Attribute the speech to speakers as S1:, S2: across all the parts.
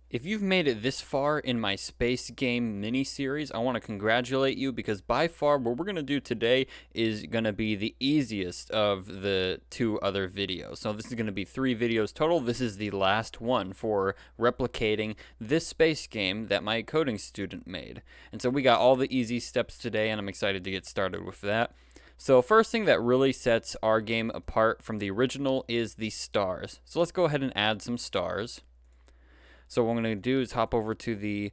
S1: If you've made it this far in my space game mini series, I want to congratulate you because by far what we're going to do today is going to be the easiest of the two other videos. So this is going to be 3 videos total. This is the last one for replicating this space game that my coding student made. And so we got all the easy steps today, and I'm excited to get started with that. So first thing that really sets our game apart from the original is the stars. So let's go ahead and add some stars. So what I'm going to do is hop over to the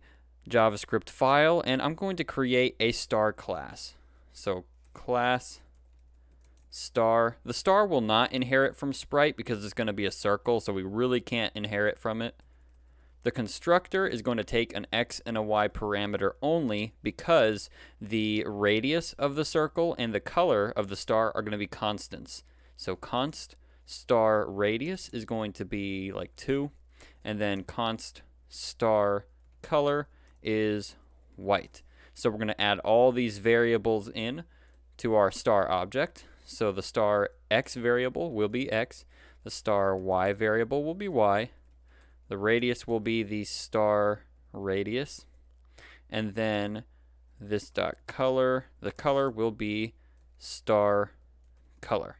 S1: JavaScript file, and I'm going to create a star class. So class star. The star will not inherit from sprite because it's going to be a circle, so we really can't inherit from it. The constructor is going to take an x and a y parameter only because the radius of the circle and the color of the star are going to be constants. So const star radius is going to be like 2. And then const star color is white. So we're going to add all these variables in to our star object. So the star x variable will be x. The star y variable will be y. The radius will be the star radius. And then this dot color, the color will be star color.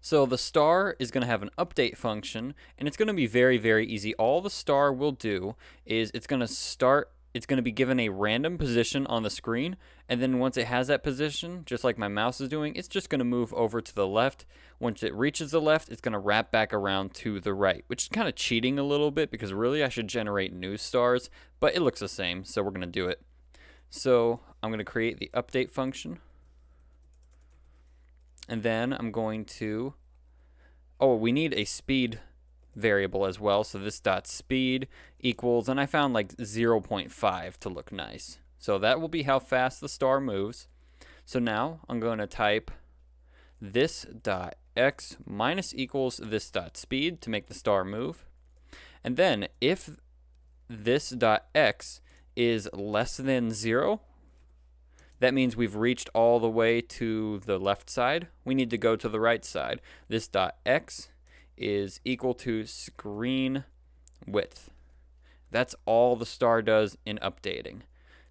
S1: So the star is going to have an update function, and it's going to be very, very easy. All the star will do is it's going to be given a random position on the screen, and then once it has that position, just like my mouse is doing, it's just going to move over to the left. Once it reaches the left, it's going to wrap back around to the right, which is kind of cheating a little bit because really I should generate new stars, but it looks the same, so we're going to do it. So I'm going to create the update function. And then I'm going to, we need a speed variable as well. So this dot speed equals, and I found like 0.5 to look nice. So that will be how fast the star moves. So now I'm going to type this dot x minus equals this dot speed to make the star move. And then if this dot x is less than 0, that means we've reached all the way to the left side. We need to go to the right side. This dot x is equal to screen width. That's all the star does in updating.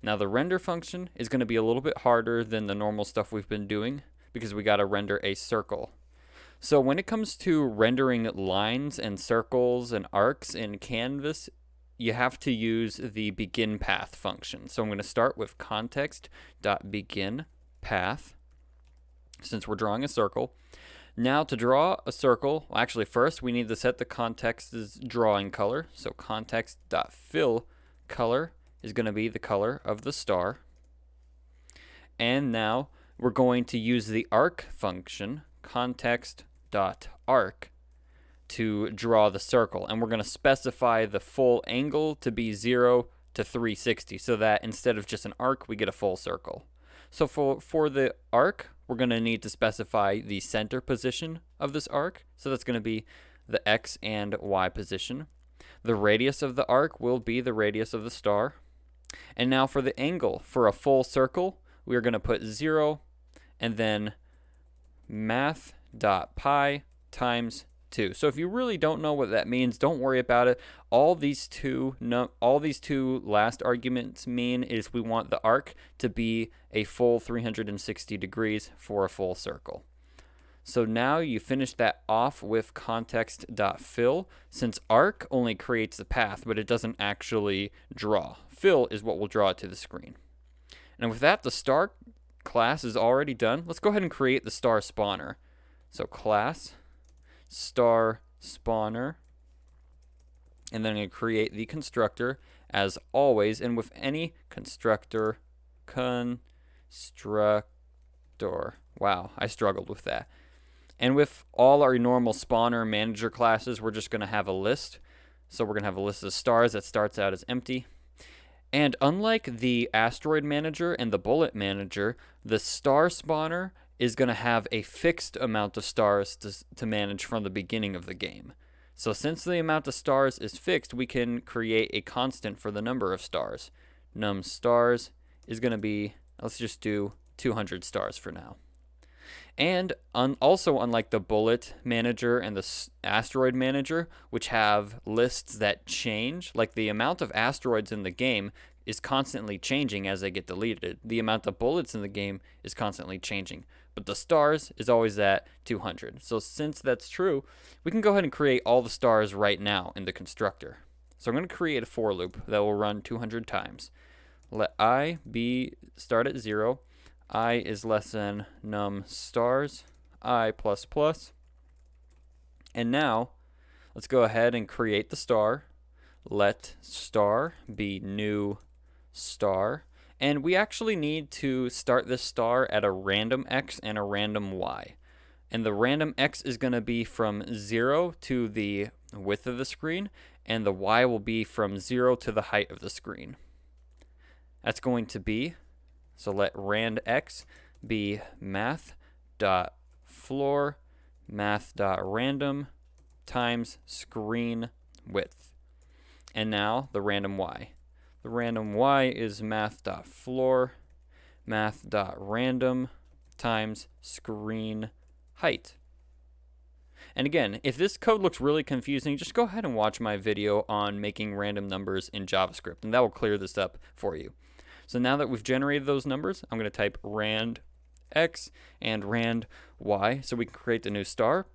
S1: Now the render function is going to be a little bit harder than the normal stuff we've been doing because we got to render a circle. So when it comes to rendering lines and circles and arcs in Canvas, you have to use the begin path function. So I'm going to start with context.begin path since we're drawing a circle. Now to draw a circle, well, actually first we need to set the context's drawing color. So context.fill color is going to be the color of the star. And now we're going to use the arc function, context.arc, to draw the circle, and we're going to specify the full angle to be 0 to 360 so that instead of just an arc we get a full circle. So for the arc we're going to need to specify the center position of this arc, so that's going to be the x and y position. The radius of the arc will be the radius of the star. And now for the angle for a full circle we're going to put 0 and then math.pi times 2. So if you really don't know what that means, don't worry about it. All these two last arguments mean is we want the arc to be a full 360 degrees for a full circle. So now you finish that off with context.fill, since arc only creates the path, but it doesn't actually draw. Fill is what will draw it to the screen. And with that, the star class is already done. Let's go ahead and create the star spawner. So class star spawner, and then I'm going to create the constructor as always, and with any constructor, wow, I struggled with that. And with all our normal spawner manager classes, we're just going to have a list. So we're going to have a list of stars that starts out as empty. And unlike the asteroid manager and the bullet manager, the star spawner is going to have a fixed amount of stars to manage from the beginning of the game. So since the amount of stars is fixed, we can create a constant for the number of stars. Num stars is going to be, let's just do 200 stars for now. And also, unlike the bullet manager and the asteroid manager, which have lists that change, like the amount of asteroids in the game is constantly changing as they get deleted. The amount of bullets in the game is constantly changing. But the stars is always at 200. So since that's true, we can go ahead and create all the stars right now in the constructor. So I'm going to create a for loop that will run 200 times. Let I be start at 0. I is less than num stars, I plus plus. And now, let's go ahead and create the star. Let star be new star. And we actually need to start this star at a random x and a random y. And the random x is going to be from 0 to the width of the screen, and the y will be from 0 to the height of the screen. That's going to be, so let rand x be math.floor math.random times screen width. And now the random y. The random y is math.floor math.random times screen height. And again, if this code looks really confusing, just go ahead and watch my video on making random numbers in JavaScript, and that will clear this up for you. So now that we've generated those numbers, I'm going to type rand x and rand y so we can create the new star.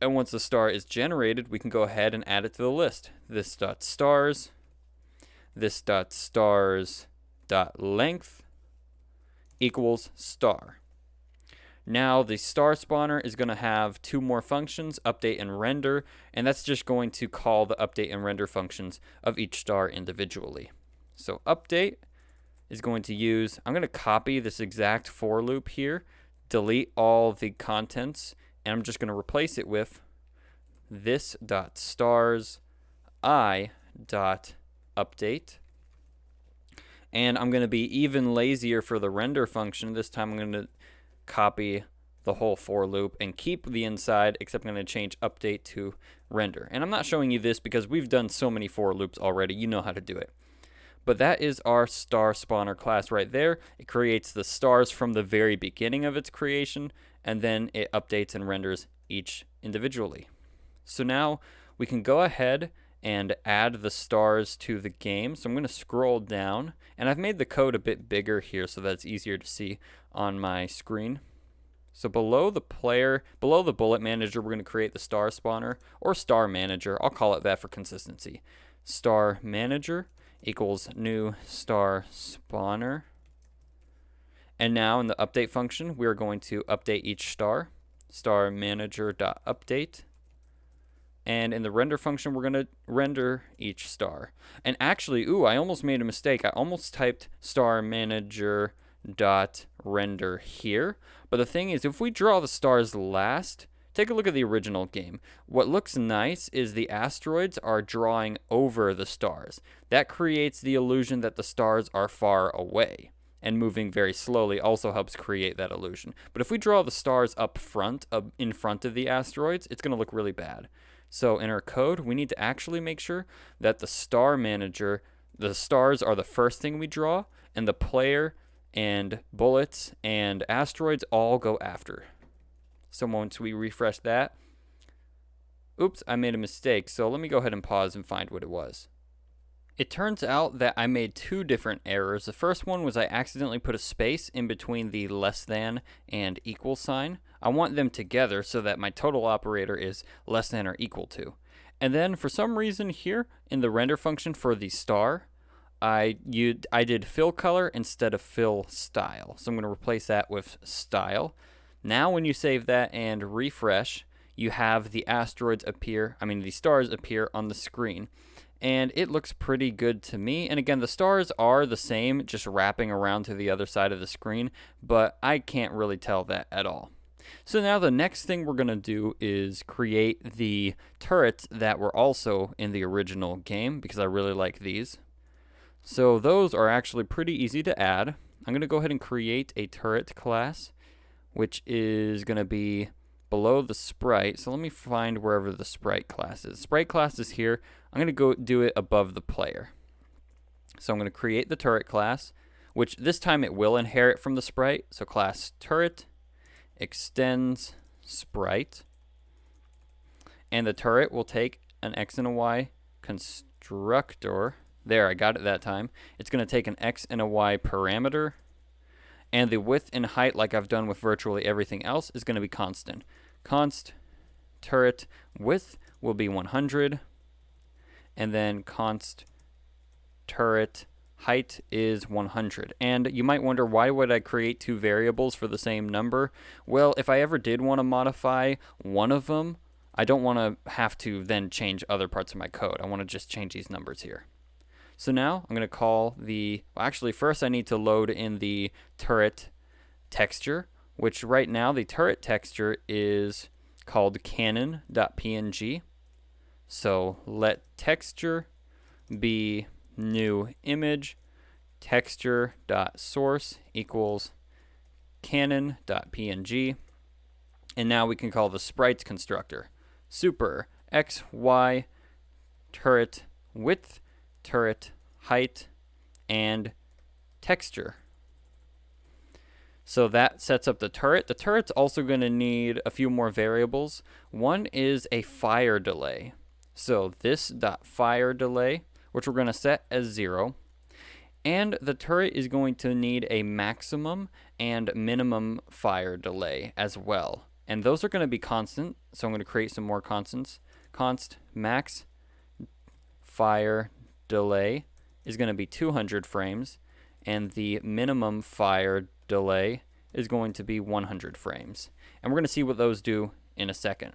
S1: And once the star is generated, we can go ahead and add it to the list. This.stars, this.stars.length equals star. Now the star spawner is going to have two more functions, update and render, and that's just going to call the update and render functions of each star individually. So update is going to use, I'm going to copy this exact for loop here, delete all the contents, and I'm just going to replace it with this.stars i.update. And I'm going to be even lazier for the render function. This time I'm going to copy the whole for loop and keep the inside, except I'm going to change update to render. And I'm not showing you this because we've done so many for loops already. You know how to do it. But that is our star spawner class right there. It creates the stars from the very beginning of its creation, and then it updates and renders each individually. So now we can go ahead and add the stars to the game. So I'm going to scroll down, and I've made the code a bit bigger here so that it's easier to see on my screen. So below the bullet manager, we're going to create the star spawner, or star manager. I'll call it that for consistency. Star manager equals new star spawner. And now in the update function, we are going to update each star, star manager.update. And in the render function, we're going to render each star. And actually, I almost made a mistake. I almost typed star manager.render here. But the thing is, if we draw the stars last, take a look at the original game. What looks nice is the asteroids are drawing over the stars. That creates the illusion that the stars are far away. And moving very slowly also helps create that illusion. But if we draw the stars up front, in front of the asteroids, it's going to look really bad. So in our code, we need to actually make sure that the star manager, the stars are the first thing we draw, and the player and bullets and asteroids all go after. So once we refresh that, oops, I made a mistake. So let me go ahead and pause and find what it was. It turns out that I made two different errors. The first one was I accidentally put a space in between the less than and equal sign. I want them together so that my total operator is less than or equal to. And then for some reason here in the render function for the star, I did fill color instead of fill style. So I'm going to replace that with style. Now when you save that and refresh, you have the the stars appear on the screen. And it looks pretty good to me. And again, the stars are the same, just wrapping around to the other side of the screen, but I can't really tell that at all. So now the next thing we're going to do is create the turrets that were also in the original game, because I really like these. So those are actually pretty easy to add. I'm going to go ahead and create a turret class, which is going to be below the sprite. So let me find wherever the sprite class is. Sprite class is here. I'm going to go do it above the player. So I'm going to create the turret class, which this time it will inherit from the sprite. So class turret extends sprite, and the turret will take an x and a y constructor. There, I got it that time. It's going to take an x and a y parameter, and the width and height, like I've done with virtually everything else, is going to be constant. Const turret width will be 100, and then const turret height is 100. And you might wonder, why would I create two variables for the same number? Well, if I ever did want to modify one of them, I don't want to have to then change other parts of my code. I want to just change these numbers here. So now I'm going to call the, well, actually first I need to load in the turret texture, which right now the turret texture is called cannon.png. So let texture be new image texture.source equals cannon.png. And now we can call the sprites constructor super x, y, turret width, turret height, and texture. So that sets up the turret. The turret's also going to need a few more variables. One is a fire delay. So this dot fire delay, which we're going to set as 0. And the turret is going to need a maximum and minimum fire delay as well. And those are going to be constant. So I'm going to create some more constants. Const max fire delay is going to be 200 frames, and the minimum fire delay is going to be 100 frames. And we're going to see what those do in a second.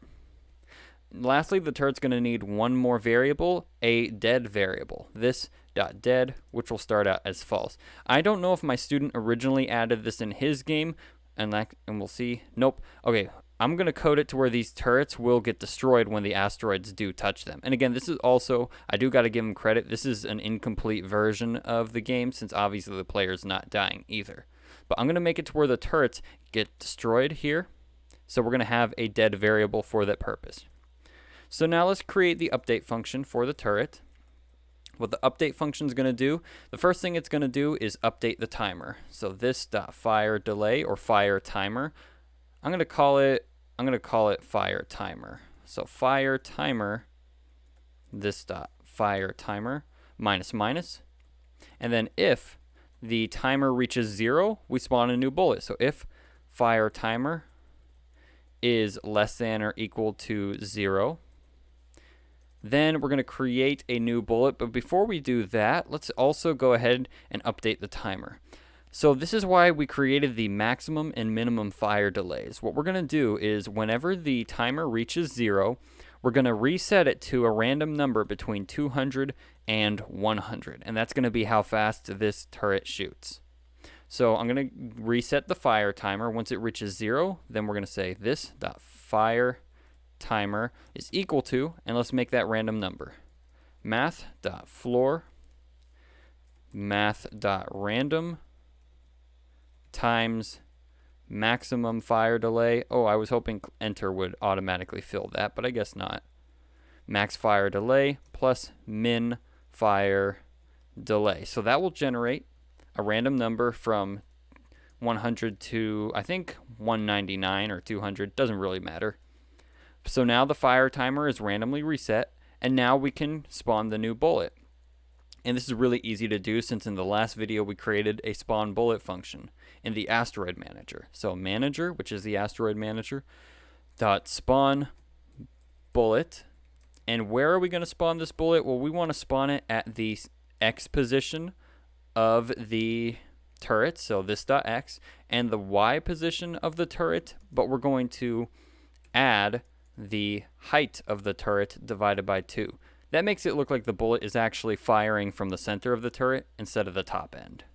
S1: Lastly, the turret's going to need one more variable, a dead variable. This dot dead, which will start out as false. I don't know if my student originally added this in his game, and we'll see. Nope. Okay, I'm going to code it to where these turrets will get destroyed when the asteroids do touch them. And again, this is also, I do got to give him credit, this is an incomplete version of the game, since obviously the player's not dying either. But I'm going to make it to where the turrets get destroyed here. So we're going to have a dead variable for that purpose. So now let's create the update function for the turret. What the update function is going to do, the first thing it's going to do is update the timer. So this dot fire delay or fire timer, I'm going to call it fire timer. So fire timer, this dot fire timer minus minus, and then if the timer reaches 0, we spawn a new bullet. So if fire timer is less than or equal to 0, then we're going to create a new bullet. But before we do that, let's also go ahead and update the timer. So this is why we created the maximum and minimum fire delays. What we're going to do is whenever the timer reaches 0, we're going to reset it to a random number between 200 and 100. And that's going to be how fast this turret shoots. So I'm going to reset the fire timer. Once it reaches 0, then we're going to say this dot fire timer is equal to, and let's make that random number, math.floor math.random times maximum fire delay. Oh, I was hoping enter would automatically fill that, but I guess not. Max fire delay plus min fire delay. So that will generate a random number from 100 to, I think, 199 or 200. Doesn't really matter. So now the fire timer is randomly reset, and now we can spawn the new bullet. And this is really easy to do, since in the last video we created a spawn bullet function in the asteroid manager. So manager, which is the asteroid manager, dot spawn bullet. And where are we going to spawn this bullet? Well, we want to spawn it at the X position of the turret, so this dot X, and the Y position of the turret, but we're going to add the height of the turret divided by 2. That makes it look like the bullet is actually firing from the center of the turret instead of the top end.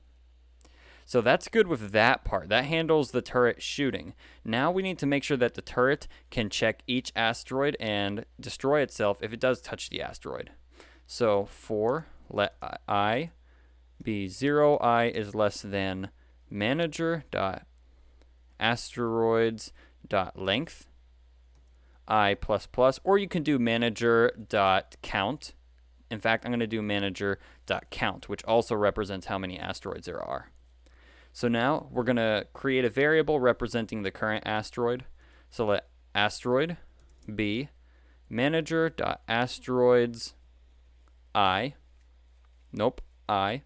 S1: So that's good with that part. That handles the turret shooting. Now we need to make sure that the turret can check each asteroid and destroy itself if it does touch the asteroid. So for let I be 0, I is less than manager dot asteroids dot length I plus plus, or you can do manager dot count. In fact, I'm going to do manager dot count, which also represents how many asteroids there are. So now we're going to create a variable representing the current asteroid. So let asteroid be manager.asteroids I. Nope, I.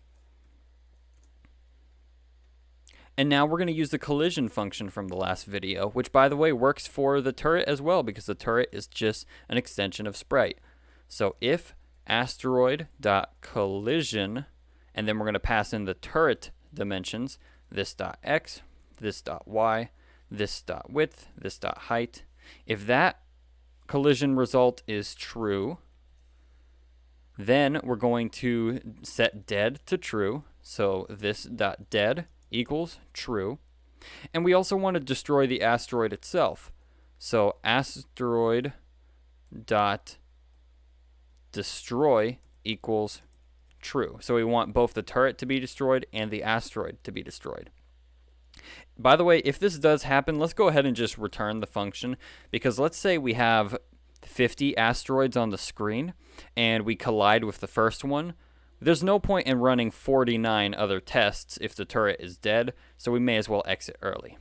S1: And now we're going to use the collision function from the last video, which by the way works for the turret as well because the turret is just an extension of sprite. So if asteroid.collision, and then we're going to pass in the turret dimensions, this.x, this.y, this.width, this.height. If that collision result is true, then we're going to set dead to true. So this.dead equals true. And we also want to destroy the asteroid itself. So asteroid dot destroy equals true. So we want both the turret to be destroyed and the asteroid to be destroyed. By the way, if this does happen, let's go ahead and just return the function, because let's say we have 50 asteroids on the screen and we collide with the first one. There's no point in running 49 other tests if the turret is dead, so we may as well exit early.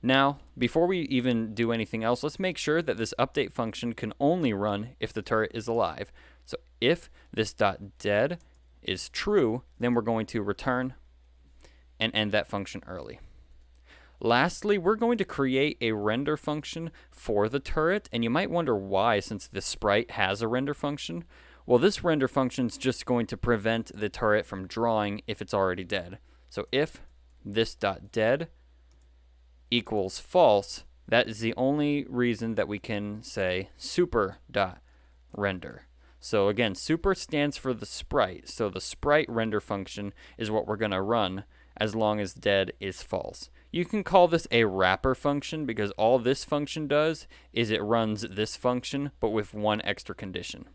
S1: Now, before we even do anything else, let's make sure that this update function can only run if the turret is alive. So if this.dead is true, then we're going to return and end that function early. Lastly, we're going to create a render function for the turret, and you might wonder why, since the sprite has a render function. Well, this render function is just going to prevent the turret from drawing if it's already dead. So if this.dead equals false, that is the only reason that we can say super.render. So again, super stands for the sprite. So the sprite render function is what we're going to run as long as dead is false. You can call this a wrapper function because all this function does is it runs this function, but with one extra condition.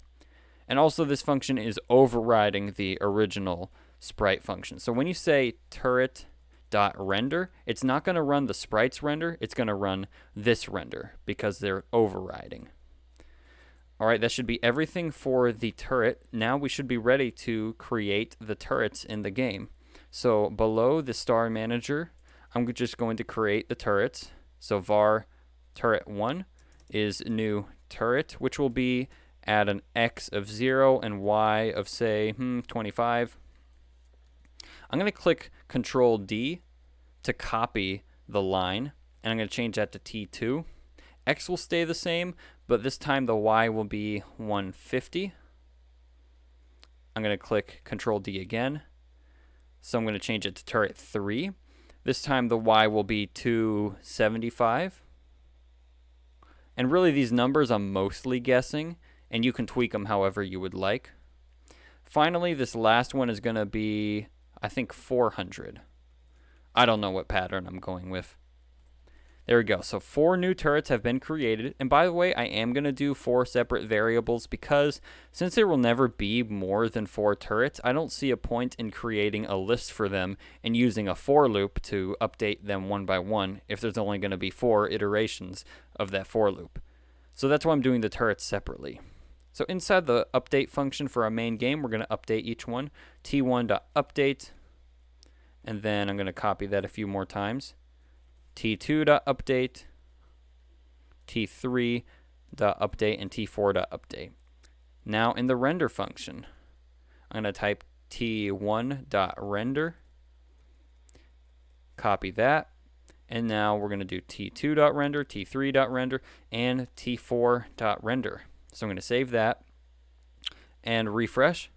S1: And also this function is overriding the original sprite function. So when you say turret.render, it's not going to run the sprite's render, it's going to run this render because they're overriding. All right, that should be everything for the turret. Now we should be ready to create the turrets in the game. So below the star manager, I'm just going to create the turrets. So var turret1 is new turret, which will be add an x of 0 and y of, say, 25. I'm going to click Control D to copy the line, and I'm going to change that to T2. X will stay the same, but this time the y will be 150. I'm going to click Control D again. So I'm going to change it to turret 3. This time the y will be 275. And really these numbers I'm mostly guessing, and you can tweak them however you would like. Finally, this last one is going to be, I think, 400. I don't know what pattern I'm going with. There we go. So 4 new turrets have been created. And by the way, I am going to do 4 separate variables because since there will never be more than 4 turrets, I don't see a point in creating a list for them and using a for loop to update them one by one if there's only going to be 4 iterations of that for loop. So that's why I'm doing the turrets separately. So inside the update function for our main game, we're going to update each one. T1.update, and then I'm going to copy that a few more times. T2.update, T3.update, and T4.update. Now in the render function, I'm going to type T1.render, copy that, and now we're going to do T2.render, T3.render, and T4.render. So I'm going to save that and refresh.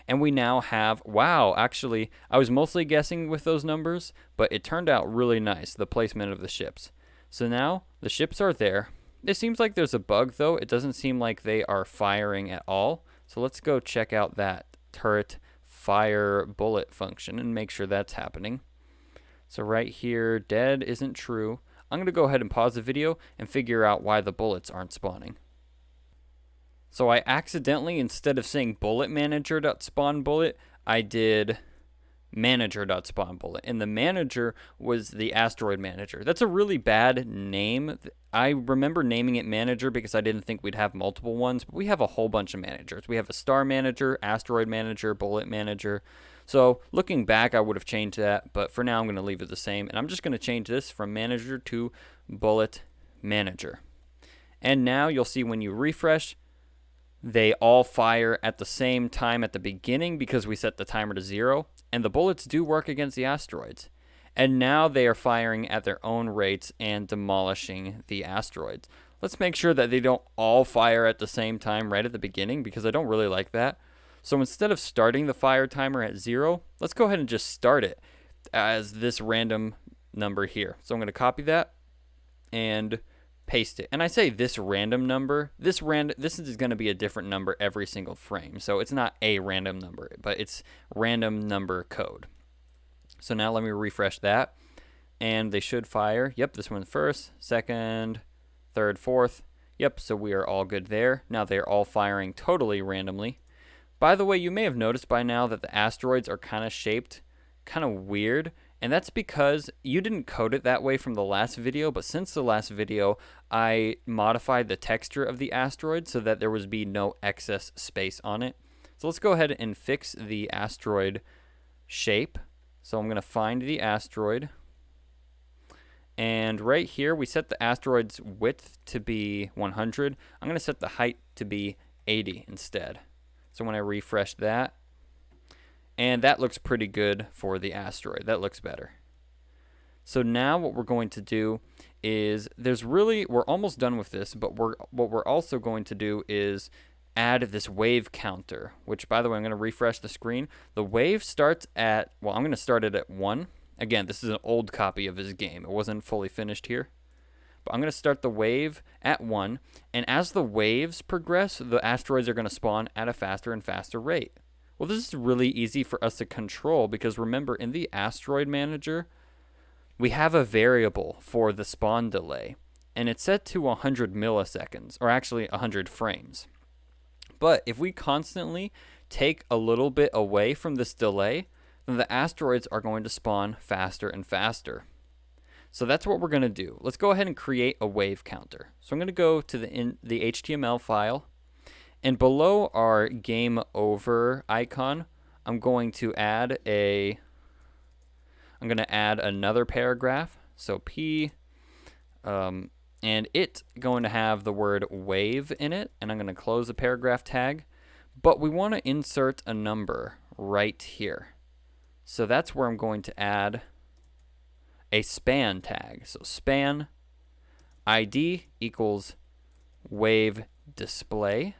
S1: And we now have, wow, actually, I was mostly guessing with those numbers, but it turned out really nice, the placement of the ships. So now the ships are there. It seems like there's a bug, though. It doesn't seem like they are firing at all. So let's go check out that turret fire bullet function and make sure that's happening. So right here, dead isn't true. I'm going to go ahead and pause the video and figure out why the bullets aren't spawning. So I accidentally, instead of saying bullet manager.spawn bullet, I did manager.spawn bullet. And the manager was the asteroid manager. That's a really bad name. I remember naming it manager because I didn't think we'd have multiple ones, but we have a whole bunch of managers. We have a star manager, asteroid manager, bullet manager. So looking back, I would have changed that, but for now I'm going to leave it the same. And I'm just going to change this from manager to bullet manager. And now you'll see when you refresh, they all fire at the same time at the beginning because we set the timer to 0. And the bullets do work against the asteroids. And now they are firing at their own rates and demolishing the asteroids. Let's make sure that they don't all fire at the same time right at the beginning, because I don't really like that. So instead of starting the fire timer at 0, let's go ahead and just start it as this random number here. So I'm going to copy that and paste it. And I say this random number, this is going to be a different number every single frame. So it's not a random number, but it's random number code. So now let me refresh that, and they should fire. Yep, this one first, second, third, fourth. Yep, so we are all good there. Now they are all firing totally randomly. By the way, you may have noticed by now that the asteroids are kind of shaped kind of weird, and that's because you didn't code it that way from the last video, but since the last video, I modified the texture of the asteroid so that there would be no excess space on it. So let's go ahead and fix the asteroid shape. So I'm going to find the asteroid, and right here we set the asteroid's width to be 100. I'm going to set the height to be 80 instead. So when I refresh that, and that looks pretty good for the asteroid. That looks better. So now what we're going to do is, we're almost done with this, but what we're also going to do is add this wave counter, which, by the way, I'm going to refresh the screen. The wave starts at, well, I'm going to start it at 1. Again, this is an old copy of this game. It wasn't fully finished here. But I'm going to start the wave at 1, and as the waves progress, the asteroids are going to spawn at a faster and faster rate. Well, this is really easy for us to control because remember, in the asteroid manager, we have a variable for the spawn delay, and it's set to 100 milliseconds, or actually 100 frames. But if we constantly take a little bit away from this delay, then the asteroids are going to spawn faster and faster. So that's what we're going to do. Let's go ahead and create a wave counter. So I'm going to go to the HTML file, and below our game over icon, I'm going to add another paragraph. So P, and it's going to have the word wave in it, and I'm going to close the paragraph tag, but we want to insert a number right here. So that's where I'm going to add a span tag. So span ID equals wave display,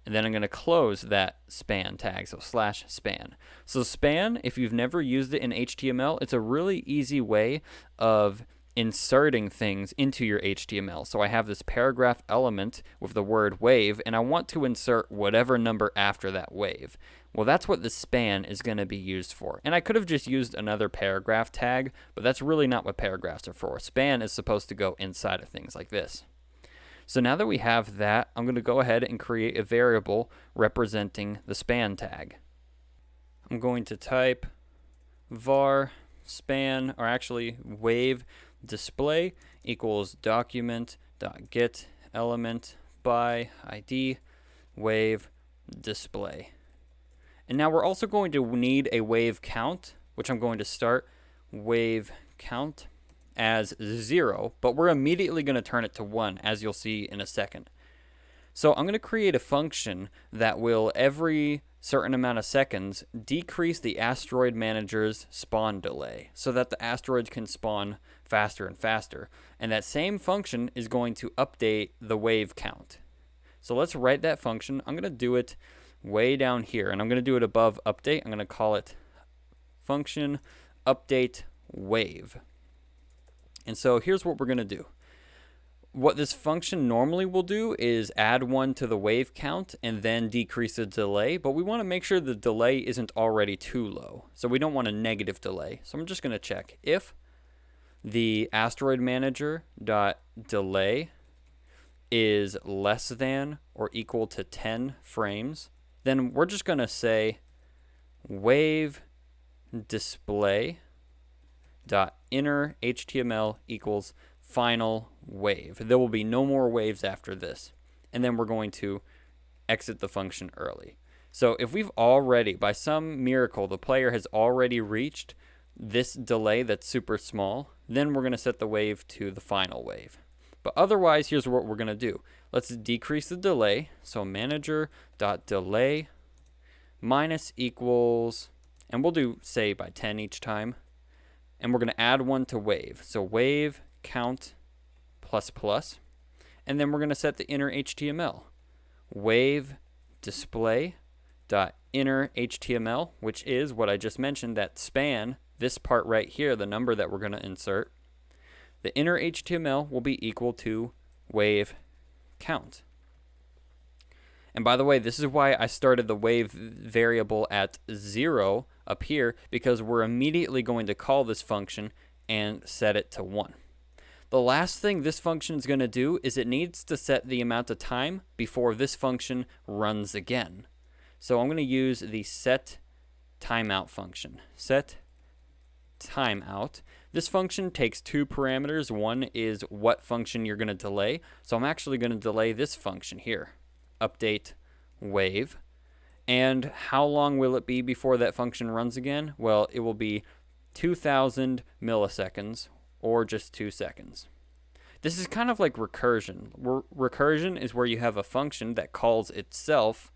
S1: and then I'm going to close that span tag, so /span. So span, if you've never used it in HTML, it's a really easy way of inserting things into your HTML. So I have this paragraph element with the word wave, and I want to insert whatever number after that wave. Well, that's what the span is going to be used for. And I could have just used another paragraph tag, but that's really not what paragraphs are for. Span is supposed to go inside of things like this. So now that we have that, I'm going to go ahead and create a variable representing the span tag. I'm going to type var span, or actually wave display equals document.get element by ID wave display. And now we're also going to need a wave count, which I'm going to start wave count as 0, but we're immediately going to turn it to 1, as you'll see in a second. So I'm going to create a function that will, every certain amount of seconds, decrease the asteroid manager's spawn delay so that the asteroids can spawn faster and faster. And that same function is going to update the wave count. So let's write that function. I'm going to do it way down here, and I'm going to do it above update. I'm going to call it function update wave. And so here's what we're going to do. What this function normally will do is add 1 to the wave count and then decrease the delay, but we want to make sure the delay isn't already too low. So we don't want a negative delay. So I'm just going to check if the asteroid manager dot delay is less than or equal to 10 frames, then we're just going to say wave display dot inner HTML equals final wave. There will be no more waves after this. And then we're going to exit the function early. So if we've already, by some miracle, the player has already reached this delay that's super small, then we're going to set the wave to the final wave. But otherwise, here's what we're going to do. Let's decrease the delay. So manager.delay minus equals, and we'll do, say, by 10 each time. And we're going to add one to wave. So wave count plus plus. And then we're going to set the inner HTML. Wave display dot inner HTML, which is what I just mentioned, that span, this part right here, the number that we're going to insert. The inner HTML will be equal to wave count. And by the way, this is why I started the wave variable at 0 up here, because we're immediately going to call this function and set it to 1. The last thing this function is going to do is it needs to set the amount of time before this function runs again. So I'm going to use the set timeout function. Set timeout. This function takes two parameters. One is what function you're going to delay. So I'm actually going to delay this function here. Update wave. And how long will it be before that function runs again? Well, it will be 2000 milliseconds, or just 2 seconds. This is kind of like recursion. Recursion is where you have a function that calls itself,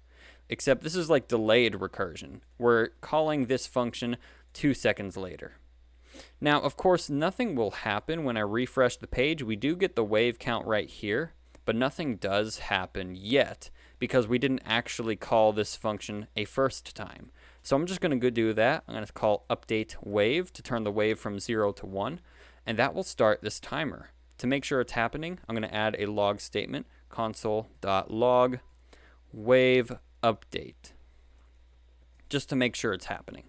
S1: except this is like delayed recursion. We're calling this function 2 seconds later. Now, of course, nothing will happen when I refresh the page. We do get the wave count right here, but nothing does happen yet because we didn't actually call this function a first time. So I'm just going to go do that. I'm going to call update wave to turn the wave from 0 to 1, and that will start this timer. To make sure it's happening, I'm going to add a log statement, console.log wave update, just to make sure it's happening.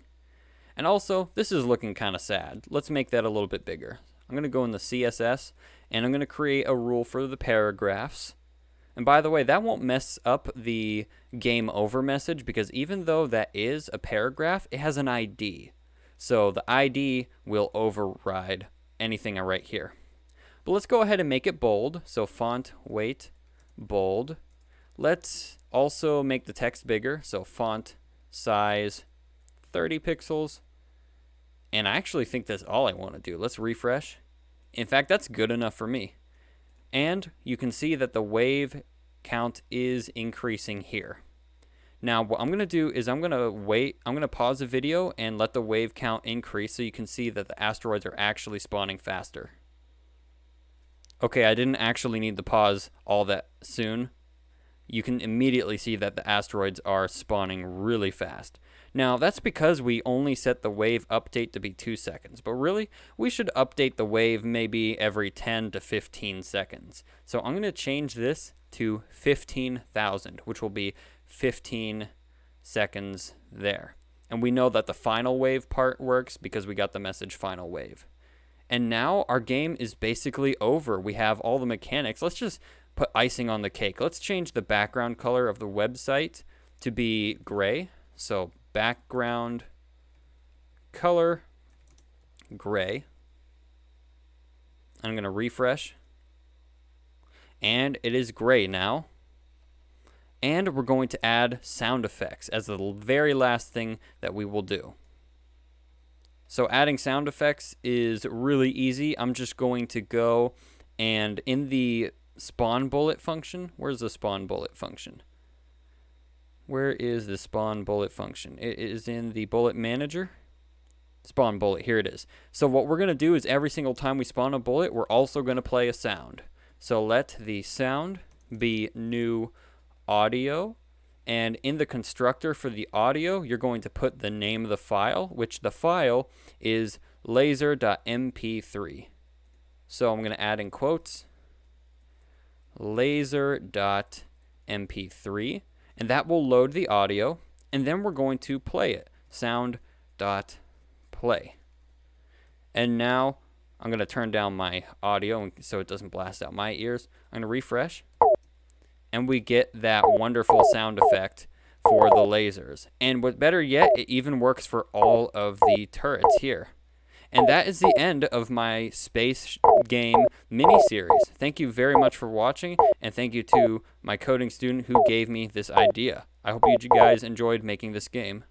S1: And also, this is looking kind of sad. Let's make that a little bit bigger. I'm going to go in the CSS, and I'm going to create a rule for the paragraphs. And by the way, that won't mess up the game over message, because even though that is a paragraph, it has an ID. So the ID will override anything I write here. But let's go ahead and make it bold. So font weight bold. Let's also make the text bigger. So font size 30 pixels. And I actually think that's all I want to do. Let's refresh. In fact, that's good enough for me. And you can see that the wave count is increasing here. Now, what I'm going to do is I'm going to pause the video and let the wave count increase so you can see that the asteroids are actually spawning faster. Okay, I didn't actually need to pause all that soon. You can immediately see that the asteroids are spawning really fast. Now, that's because we only set the wave update to be 2 seconds. But really, we should update the wave maybe every 10 to 15 seconds. So I'm going to change this to 15,000, which will be 15 seconds there. And we know that the final wave part works because we got the message final wave. And now our game is basically over. We have all the mechanics. Let's just put icing on the cake. Let's change the background color of the website to be gray. So background color gray. I'm going to refresh. And it is gray now. And we're going to add sound effects as the very last thing that we will do. So adding sound effects is really easy. I'm just going to go and in the spawn bullet function, where's the spawn bullet function? Where is the spawn bullet function? It is in the bullet manager. Spawn bullet, here it is. So what we're going to do is every single time we spawn a bullet, we're also going to play a sound. So let the sound be new audio. And in the constructor for the audio, you're going to put the name of the file, which the file is laser.mp3. So I'm going to add in quotes, laser.mp3, and that will load the audio, and then we're going to play it, sound.play. And now I'm going to turn down my audio so it doesn't blast out my ears. I'm going to refresh. And we get that wonderful sound effect for the lasers. And what better yet, it even works for all of the turrets here. And that is the end of my space game mini-series. Thank you very much for watching, and thank you to my coding student who gave me this idea. I hope you guys enjoyed making this game.